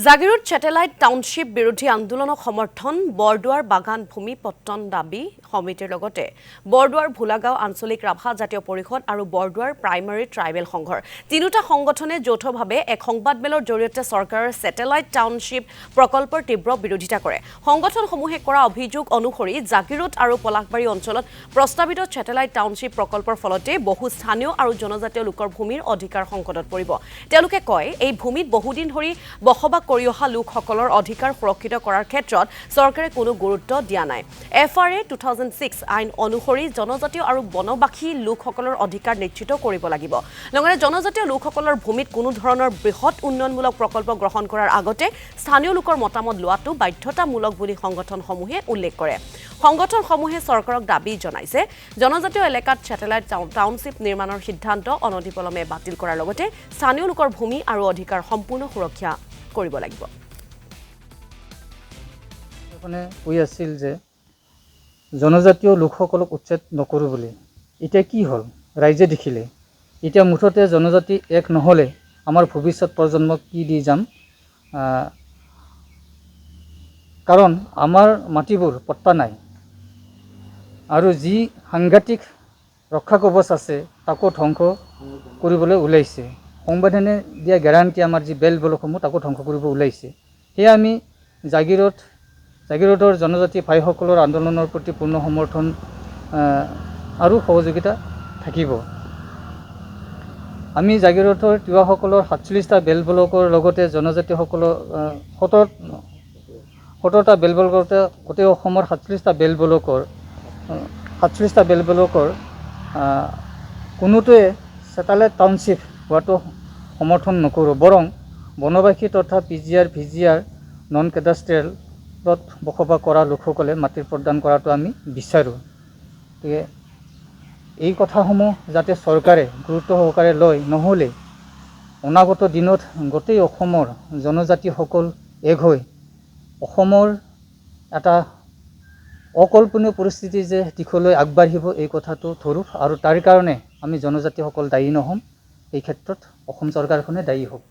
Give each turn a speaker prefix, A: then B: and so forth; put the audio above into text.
A: Jagiroad satellite township বিৰোধী আন্দোলনক সমৰ্থন বৰদুৱাৰ বাগান ভূমি পট্টন দাবী সমিতিৰ লগতে বৰদুৱাৰ ভোলাগাঁও আঞ্চলিক ৰাভা জাতীয় পৰিষদ আৰু বৰদুৱাৰ প্ৰাইমাৰী ট্ৰাইবেল সংঘৰ তিনিটা সংগঠনে যৌথভাৱে এক সংবাদমেলৰ জৰিয়তে চৰকাৰৰ স্যাটেলাইট টাউনশ্বিপ প্ৰকল্পৰ তীব্ৰ বিৰোধিতা কৰে। সংগঠনসমূহে কৰা অভিযোগ অনুসৰি জাগিৰোড আৰু পলাশবাৰী অঞ্চলত প্ৰস্তাৱিত স্যাটেলাইট টাউনশ্বিপ প্ৰকল্পৰ ফলতে বহু স্থানীয় আৰু জনজাতীয় লোকৰ ভূমিৰ অধিকাৰ সংকটত পৰিব। তেওঁলোকে কয় এই ভূমিত বহুদিন ধৰি বসবাস কৰি অহা লোকসকলৰ অধিকাৰ সুৰক্ষিত কৰাৰ ক্ষেত্ৰত চৰকাৰে কোনো গুৰুত্ব দিয়া নাই। FRA 2006 আইন অনুসৰি জনজাতীয় আৰু বনবাসী লোকসকলৰ অধিকাৰ নিশ্চিত কৰিব লাগিব। লগতে জনজাতীয় লোকসকলৰ ভূমিত কোনো ধৰণৰ বৃহৎ উন্নয়নমূলক প্ৰকল্প গ্ৰহণ কৰাৰ আগতে স্থানীয় লোকৰ মতামত লোৱাটো বাধ্যতামূলক বুলি সংগঠনসমূহে উল্লেখ কৰে। সংগঠনসমূহে চৰকাৰক দাবী জনাইছে জনজাতীয় এলেকাত স্যাটেলাইট টাউনশ্বিপ নিৰ্মাণৰ সিদ্ধান্ত অনতিপলমে বাতিল কৰাৰ লগতে স্থানীয় লোকৰ ভূমি আৰু অধিকাৰ সম্পূৰ্ণ সুৰক্ষা কৰিব লাগিব।
B: মানে কৈ আছিল যে জনজাতীয় লোকসকলক উচ্ছেদ নকৰোঁ বুলি। এতিয়া কি হ'ল ৰাইজে দেখিলে। এতিয়া মুঠতে জনজাতি এক নহ'লে আমাৰ ভৱিষ্যত প্ৰজন্মক কি দি যাম। কাৰণ আমাৰ মাটিবোৰ পট্টা নাই আৰু যি সাংঘাতিক ৰক্ষা কৱচ আছে তাকো ধ্বংস কৰিবলৈ ওলাইছে। সংবিধানে দিয়া গেৰাণ্টি আমাৰ যি বেল বলকসমূহ তাকো ধ্বংস কৰিব ওলাইছে। সেয়ে আমি জাগিৰোডৰ জনজাতি ভাইসকলৰ আন্দোলনৰ প্ৰতি পূৰ্ণ সমৰ্থন আৰু সহযোগিতা থাকিব। আমি জাগিৰোডৰ তিৱাসকলৰ 47টা বেল বলকৰ লগতে জনজাতিসকলৰ 17টা বেল বলকতে গোটেই অসমৰ 47টা বেল বলকৰ কোনোটোৱে স্যাটেলাইট টাউনশ্বিপ হোৱাটো সমৰ্থন নকৰোঁ। বৰং বনবাসী তথা PGR, VGR, নন কেডাষ্ট্ৰিয়েলত বসবাস কৰা লোকসকলে মাটিৰ প্ৰদান কৰাটো আমি বিচাৰোঁ। গতিকে এই কথাসমূহ যাতে চৰকাৰে গুৰুত্ব সহকাৰে লয়, নহ'লে অনাগত দিনত গোটেই অসমৰ জনজাতিসকল এক হৈ অসমৰ এটা অকল্পনীয় পৰিস্থিতি যে দিশলৈ আগবাঢ়িব এই কথাটো ধৰোঁ আৰু তাৰ কাৰণে আমি জনজাতিসকল দায়ী নহ'ম। এই ক্ষেত্ৰত অসম চৰকাৰখনে দায়ী হ'ব।